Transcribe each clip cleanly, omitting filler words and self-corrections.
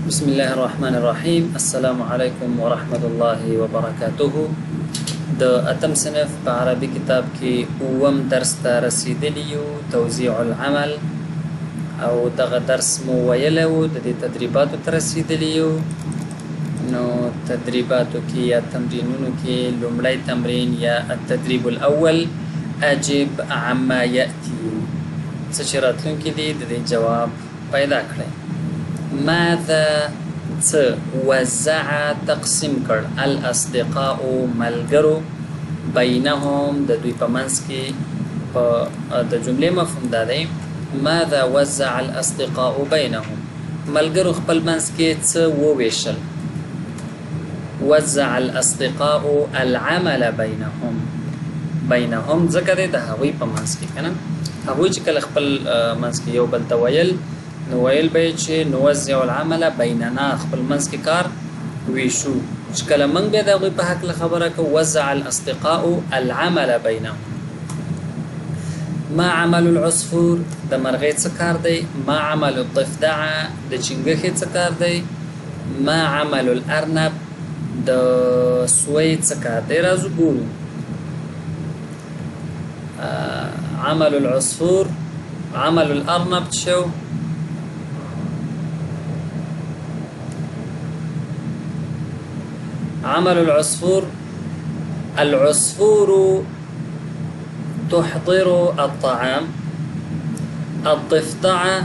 بسم الله الرحمن الرحيم. السلام عليكم ورحمة الله وبركاته. د اتم صنف په عربي کتاب کې اوم درس ته رسیدلی یو، توزیع العمل، او دغه درس مو ویلی و، د دې تدریباتو ته رسیدلی یو. نو تدریباتو کې یا تمرینونو کې لومړی تمرین یا التدریب الاول اجب عما یأتی، څه چې راتلونکي دي د دې جواب پیدا کړئ. ماذا وزع تقسیم کړ الاصدقاء ملګرو بینهم د دوی په منځ کې په د جملې مفهوم دا دی ماذا وزع الاصدقاء بینهم، ملګرو خپل منځ کې څه وویشل. وزع الاصدقاء العمل بینهم، بینهم ځکه دی د هغوی په منځ کې کنه، هغوی چې کله خپل منځ کې یو بل ته ویل نو ویل به چې نوزع العمل بیننا، خپل منځ کې کار ویشو. چې کله موږ به د هغوی په حق خبره کوو وزع الاصدقاء العمل بینهم. ما عمل العصفور، د مرغۍ څه کار دی. ما عمل الضفدع، د چنګښې څه کار دی. ما عمل الارنب، د سوی څه کار دی. راځو ګورو. عمل العصفور، عمل الارنب شو. عمل العصفور، العصفور تحضر الطعام، الضفدعة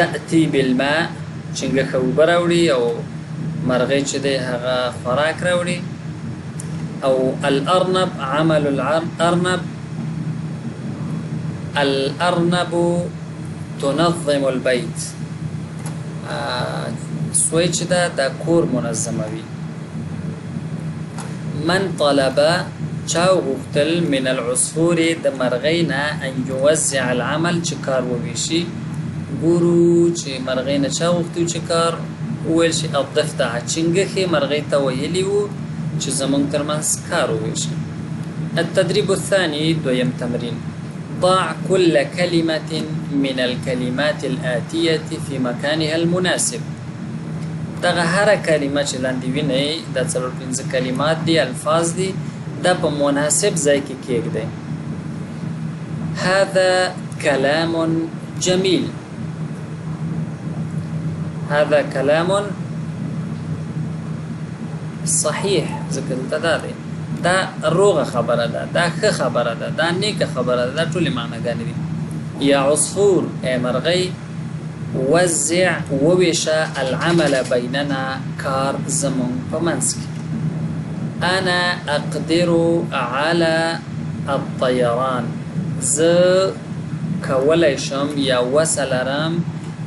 تأتي بالماء، چنګښه اوبه راوړي او مرغۍ چې دی هغه خوراک راوړي. او الارنب، عمل الارنب، الارنب تنظم البيت، سوی چې دا د کور منظموي. من طلب، چا غوښتل من العصفور د مرغۍ نه ان یوزع العمل، چې کار وویشي. ګورو چې مرغۍ نه چا غوښتي چې کار وویل شي. الضفدع، چنګښې مرغۍ ته ویلي وو چې زموږ ترمنځ کار وویشي. التدریب الثاني، دویم تمرین. ضع كل كلمة من الكلمات الآتية في مكانها المناسب. دغه هره کلمه چې لاندې وینئ دا 4-5 کلمات دي، الفاظ دي، دا په مناسب ځای کې کېږدئ. هذا كلام جميل، هذا كلام صحيح، ځکه دلته دا دی دا روغه خبره ده، دا ښه خبره ده، دا نیکه خبره ده، دا ټولې معناګانې دي. یا عصفور، ای مرغۍ، وزع وویشه العمل بیننا، کار زمون په منځ کې. انا اقدر على الطيران، زه کولی شم یا وسه لرم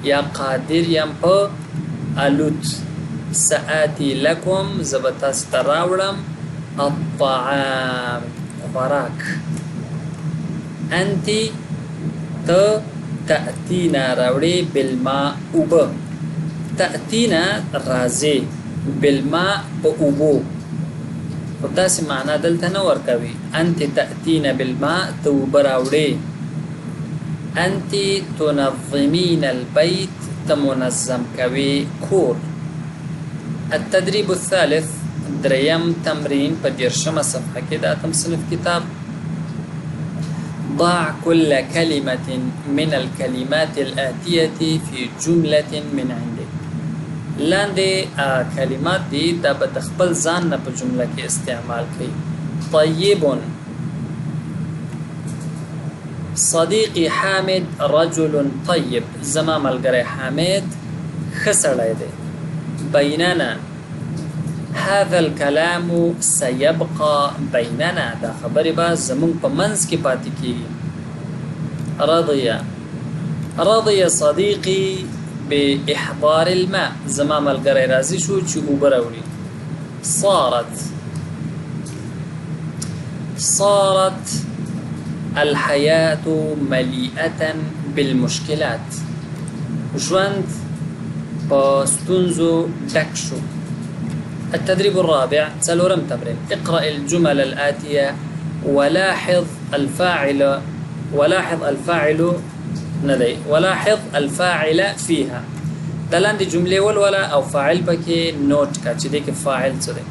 یا قادر یم په الوت. سآتی لکم، زه به تاسو ته راوړم الطعام، خوراک. انتی، ته تأتینا راوړې بالماء، اوبه. تأتینا راځې، بالماء په اوبو. خو داسې معنا دلته نه ورکوي. انت تأتینا بالماء، ته اوبه راوړې. انت تنظمین البيت، ته منظم کوي کور. التدریب الثالث، دریم تمرین په 10مه صفحه کې د اتم صنف کتاب. ضع كل كلمة من الكلمات الآتية في جملة من عندك. لاندې کلمات دي دا به د خپل ځان نه په جمله کې استعمال کړئ. طيب، صديقي حامد رجل طيب، زما ملګری حامد ښه سړی دی. بیننا، هذا الكلام سيبقى بيننا، دا خبرې به زمونږ په منځ کې پاتې کېږي. رضي صديقي بإحضار الماء، زما ملګری راضي شو چې اوبه راوړي. صارت الحياة مليئة بالمشكلات، ژوند په ستونزو ډک شو. التدريب الرابع، 4م تمرين. اقرأ الجمل الآتية ولاحظ الفاعل ولاحظ الفاعل فيها. د لاندې جملې ولوله او فاعل پکې نوٹ کا چې دې کې فاعل څه دی.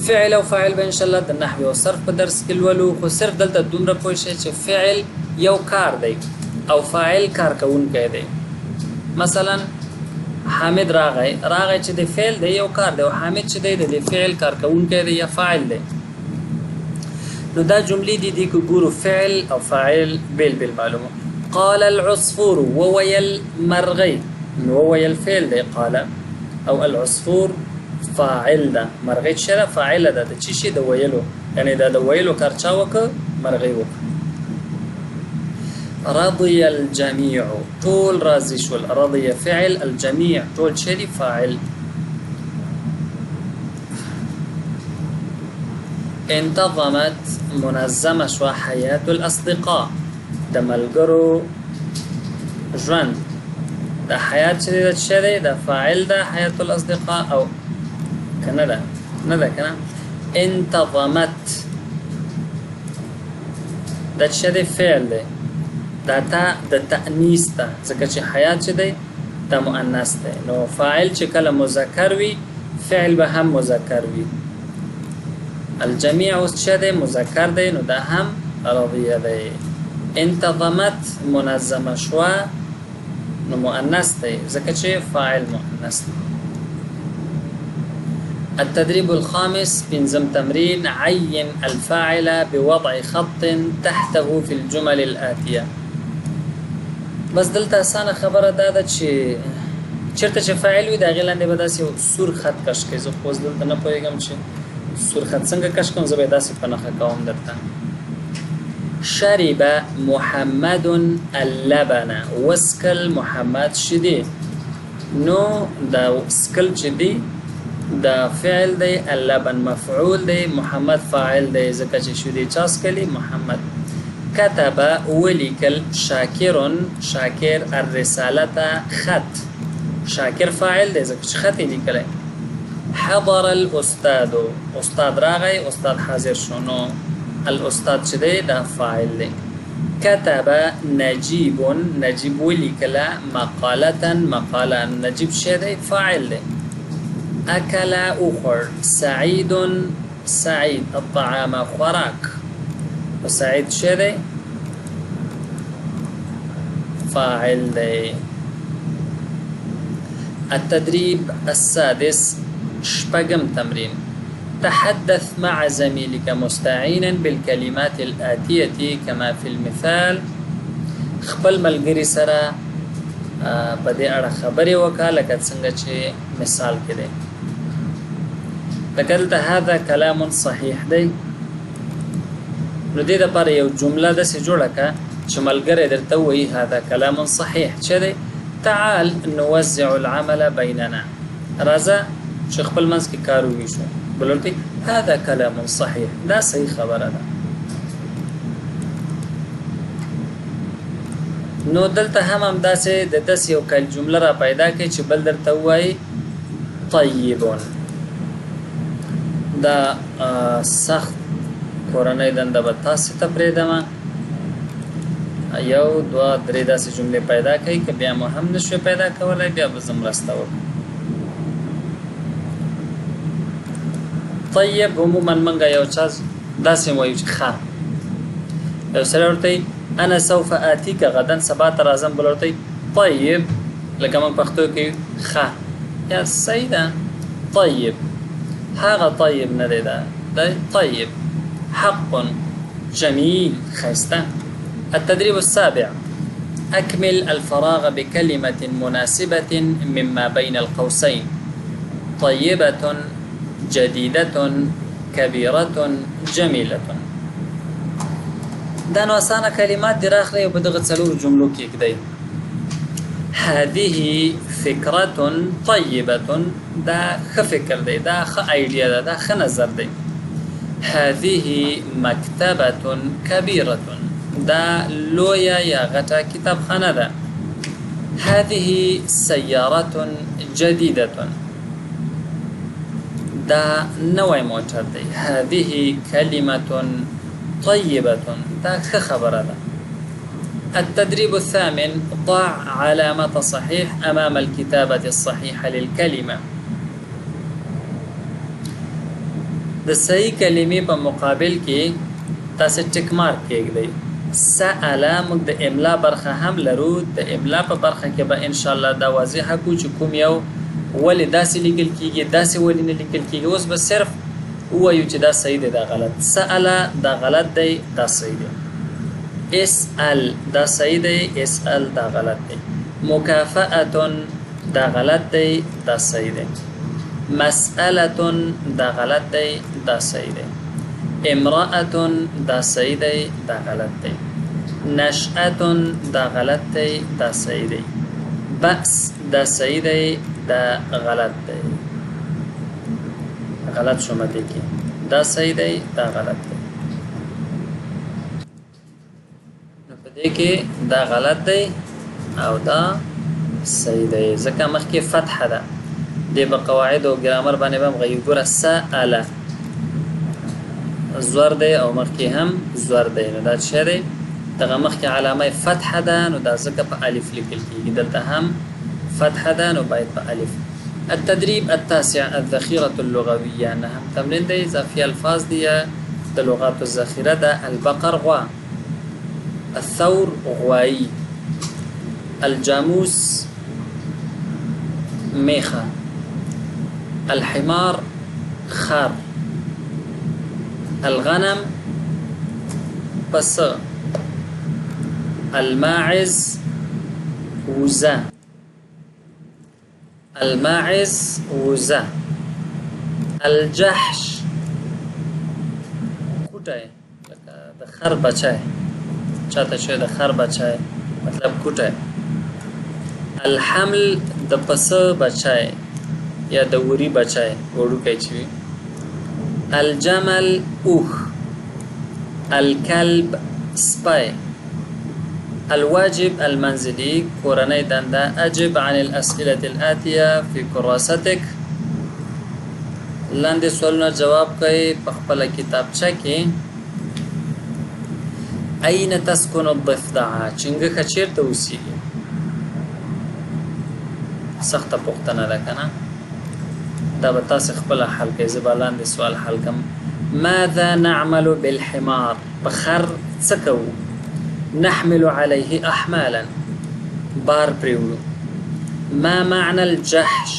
فعل او فاعل به ان شاء الله د نحو او صرف په درس کې ولولو، خو صرف دلته دومره پوه شئ چې فعل یو کار دی او فاعل کار کوونکی دی. مثلا حامد راغی چې د فعل دی یو کار دی، او حامد چې دی د فعل کار کوونکی دی یا فاعل دی. نو دا جملې دي کې ګورو فعل او فاعل بیل معلومه. قال العصفور وویل مرغی، نو وویل فعل دی قال، او العصفور فاعل ده، مرغی شره فاعل ده د چی شي د ویلو، یعنی دا د ویلو کار چا وکړه مرغی وکړه. رضي الجميع طول راضي شول، رضي فعل، الجميع طول شدي فاعل. انتظمت منظمه شو حياة الاصدقاء، د ملګرو ژوند، د حیات چې د شری د فاعل د حیات الاصدقاء او کنه ده نه ده کنه. انتظمت د شری فعل دی، دا تا د تأنیث ده ځکه چې حیات چې دی د مؤنث دی، نو فاعل چې کله مذکر وي فعل به هم مذکر وي. الجميع اوس چې دی مذکر دی نو دا هم رضیه دی. انتظمت منظمه شوه نو مؤنث دی ځکه چې فاعل مؤنث دی. التدريب الخامس بنظم تمرين عين الفاعل بوضع خط تحته في الجمل الآتية. بس دلته اسانه خبره ده چې چیرته چې فاعل وي دا غلاندې به داسې سور خط کش کوي. زه خو دلته نه پوهېږم چې سور خط څنګه کش کوم، زه به داسې په نښه کوم درته. شرب محمد اللبن، وسکل محمد شدی، نو دا سکل چې دی دا فعل دی، اللبن مفعول دی، محمد فاعل دی ځکه چې شدی چا سکلی محمد. كتب وليكل شاكر، شاكر الرسالة خط، شاكر فاعل دی ځکه چې خط یې لیکلی. حضر الاستاذ، استاد راغی استاد حاضر شو، نو الاستاذ چې دی دا فاعل دی. كتب نجيب، نجيب وليكل مقالة، مقالة نجيب شی دی فاعل دی. أكل أخر سعيد، سعيد الطعام خوراك، وسعيد شی دی فاعل دی. التدريب السادس شپږم تمرين تحدث مع زميلك مستعينا بالكلمات الآتية كما في المثال. خپل ملګری سره په دې اړه خبرې وکړه لکه څنګه چې مثال کې دی. لکه دلته هذا کلام صحیح دی، نو دې دپاره یو جمله داسې جوړه کړه چې ملګری درته ووایي هذا کلام صحیح چې دی. تعال نوزع العمل بيننا، راځه چې خپل منځ کې کار وویشو. بل ورته هذا کلام صحیح، دا صحیح خبره ده. نو دلته هم داسې د داسې یو جمله را پیدا کړي چې بل درته ووایي طیبون. دا سخت کورنۍ دنده به تاسې ته پرېږدمه، یو دوه درې داسې جملې پیدا کړئ که بیا مو هم نشوې پیدا کولی بیا به زه مرسته وکړم. طیب عموما منګه یو چا داسې وایو چې ښه، یو سړی ورته انا سوف آتیک غدا، سبا ته راځم، بل ورته طیب لکه موږ پښتو کې ښه یا صحیح ده طیب، هغه طیب نه دی، دا طیب. حق جميل ښایسته. التدريب السابع أكمل الفراغ بكلمة مناسبة مما بين القوسين. طيبة، جديدة، كبيرة، جميلة. دا نو اسانه کلمات دی راخلی او په دغه څلورو جملو کې کېږدئ. هذه فکرة طیبة، دا ښه فکر دی، دا ښه ایډیا ده، دا ښه نظر دی. هذه مکتبة کبیرة، دا لویه یا غټه کتابخانه ده. هذه سیارة جدیدة، دا نوی موټر دی. هذه کلمة طیبة، دا ښه خبره ده. التدريب الثامن: ضع علامة صحيح أمام الكتابة الصحيحة للكلمة. د صحیح کلمې په مقابل کې تاسو ټیک مارک کېږدئ. سأل موږ د املا برخه هم لرو. د املا په برخه کې به ان شاء الله دا واضحه کو چې کوم یو ولې داسې لیکل کېږي، داسې ولې نه لیکل کېږي. اوس به صرف ووایو چې دا صحیح دی، دا غلط. سأل دا غلط دی، دا صحیح دی. اسأل دا صحیح دی، اسأل دا غلط دی. مکافأة دا غلط دی، دا صحیح دی. مسألة دا غلط دی، دا صحیح دی. امرأة دا صحیح دی، دا غلط دی. نشأة دا غلط دی، دا صحیح دی. بأس دا صحیح دی، دا غلط دی. غلط شو مته کې دا صحیح دی، دا غلط دی. نو په دې کې دا غلط دی او دا صحیح دی ځکه مخکې فتحه ده. د قواعد او ګرامر باندې هم غوږ ګره. سأل زور دی او مخکې هم زور دی، نو دا څه دی؟ دغه مخکې علامه فتحه ده، نو دا ځکه په الف لیکل کېږي. دلته هم فتحه ده، نو باید په الف. التدريب التاسع: الذخيرة اللغوية. نهم تمرين دی اضافي الفاظ دی د لغات الذخيرة ده. البقر غوا، الثور غواي، الجاموس ميخه، الحمار خار، الغنم پس، الماعز وزه، الماعز وزه، الجحش کوټه لکه د خر بچای، چاته چې د خر بچای مطلب کوټه. الحمل د پس بچای یا د وری بچای وړوکی چوي. الجمل اوخ، الكلب سپای. الواجب المنزلي کورنۍ دنده. اجب عن الاسئله الاتيه في كراستك. لاندې سوالونه جواب کوي په خپل کتابچه کې. اين تسكن الضفدعه؟ چنګه چیرته اوسېږي؟ سخته پوښتنه ده کنه. دا به تاسو خپل حل کوئ. زه به لاندې سوال حل کوم. ماذا نعمل بالحمار؟ په خر څه کوو؟ نحمل عليه احمالا، بار پریوړو. ما معنى الجحش؟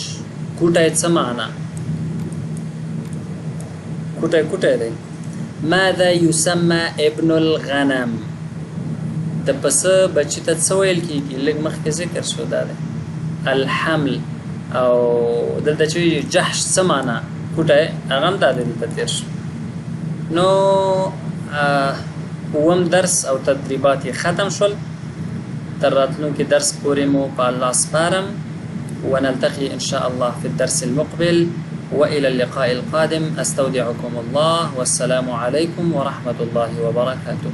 کوټه څه معنا؟ کوټه دی. ماذا يسمى ابن الغنم؟ د پس بچی ته څه ویل کیږي؟ لږ مخکې ذکر شو دا دی. الحمل او دلته چې جحش څه معنا؟ کوټه هغه هم دا دلته تیر شو. نو اوم درس او تدریبات ختم شول. تر راتلونکي درس پورې مو په الله سپارم. ونلتقي ان شاء الله في الدرس المقبل. والى اللقاء القادم. استودعكم الله والسلام عليكم ورحمة الله وبركاته.